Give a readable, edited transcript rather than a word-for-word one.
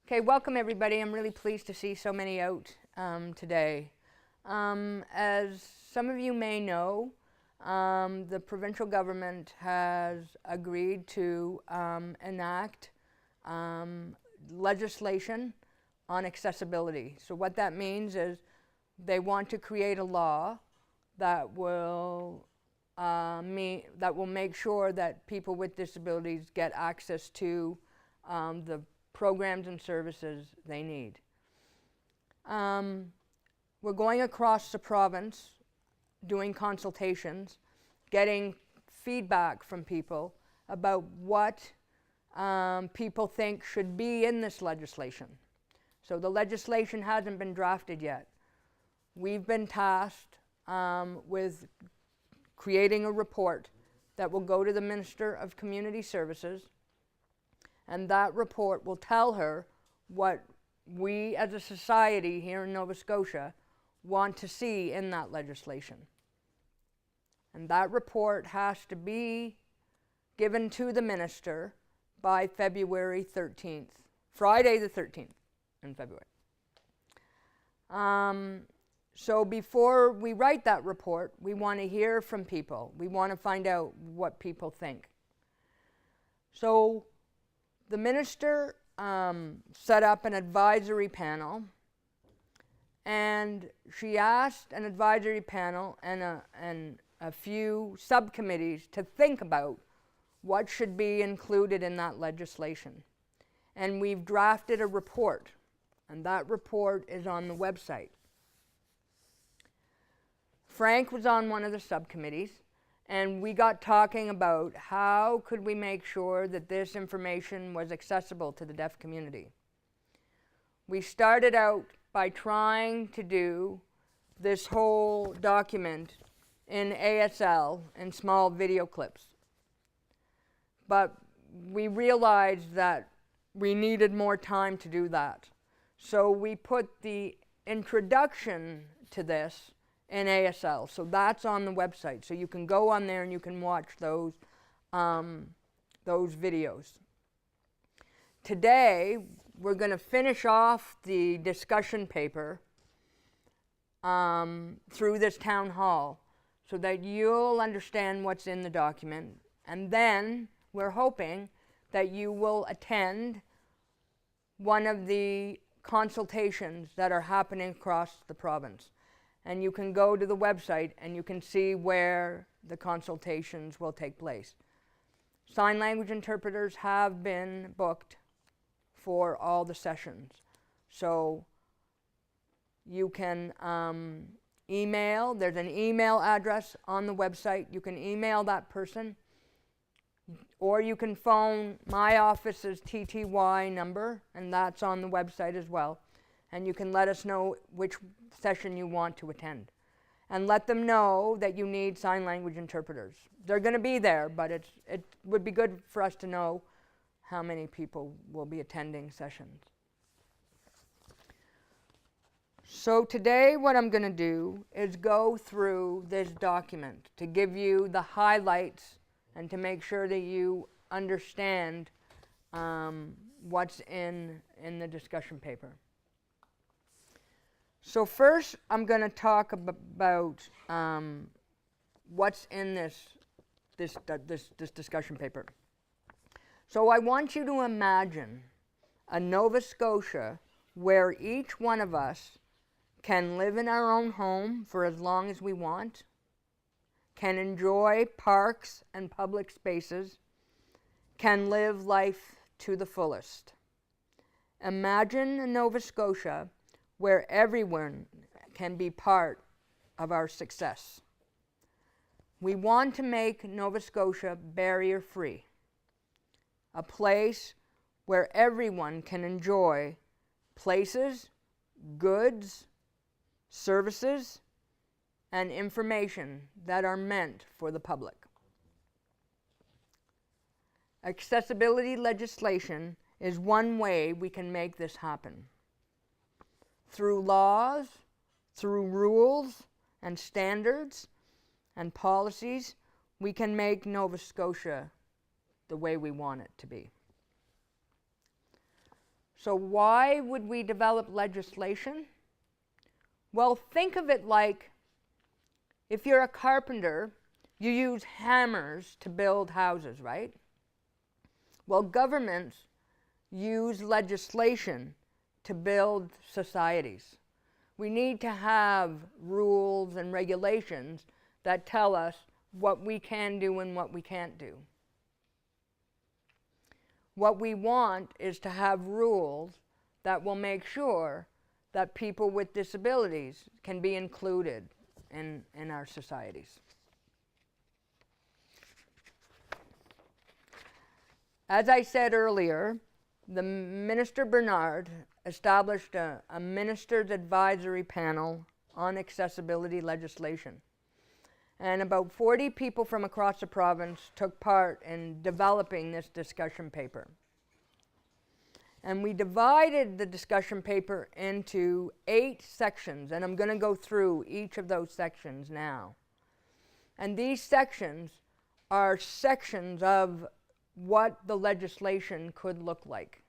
Okay, welcome everybody. I'm really pleased to see so many out today. As some of you may know, the provincial government has agreed to enact legislation on accessibility. So what that means is they want to create a law that will make sure that people with disabilities get access to the programs and services they need. We're going across the province, doing consultations, getting feedback from people about what people think should be in this legislation. So the legislation hasn't been drafted yet. We've been tasked with creating a report that will go to the Minister of Community Services, and that report will tell her what we as a society here in Nova Scotia want to see in that legislation. And that report has to be given to the minister by February 13th, Friday the 13th in February. So before we write that report, we want to hear from people. We want to find out what people think. So the minister set up an advisory panel, and she asked an advisory panel and a few subcommittees to think about what should be included in that legislation. And we've drafted a report, and that report is on the website. Frank was on one of the subcommittees, and we got talking about how could we make sure that this information was accessible to the deaf community. We started out by trying to do this whole document in ASL in small video clips. But we realized that we needed more time to do that. So we put the introduction to this in ASL. So that's on the website. So you can go on there and you can watch those videos. Today, we're going to finish off the discussion paper through this town hall so that you'll understand what's in the document. And then we're hoping that you will attend one of the consultations that are happening across the province. And you can go to the website and you can see where the consultations will take place. Sign language interpreters have been booked for all the sessions. So you can email, there's an email address on the website. You can email that person, or you can phone my office's TTY number, and that's on the website as well. And you can let us know which session you want to attend. And let them know that you need sign language interpreters. They're going to be there, but it would be good for us to know how many people will be attending sessions. So today what I'm going to do is go through this document to give you the highlights and to make sure that you understand what's in the discussion paper. So first, I'm going to talk about what's in this discussion paper. So I want you to imagine a Nova Scotia where each one of us can live in our own home for as long as we want, can enjoy parks and public spaces, can live life to the fullest. Imagine a Nova Scotia where everyone can be part of our success. We want to make Nova Scotia barrier-free, a place where everyone can enjoy places, goods, services, and information that are meant for the public. Accessibility legislation is one way we can make this happen. Through laws, through rules and standards and policies, we can make Nova Scotia the way we want it to be. So why would we develop legislation? Well, think of it like if you're a carpenter, you use hammers to build houses, right? Well, governments use legislation to build societies. We need to have rules and regulations that tell us what we can do and what we can't do. What we want is to have rules that will make sure that people with disabilities can be included in our societies. As I said earlier, the Minister Bernard established a Minister's Advisory Panel on accessibility legislation. And about 40 people from across the province took part in developing this discussion paper. And we divided the discussion paper into 8 sections, and I'm going to go through each of those sections now. And these sections are sections of what the legislation could look like.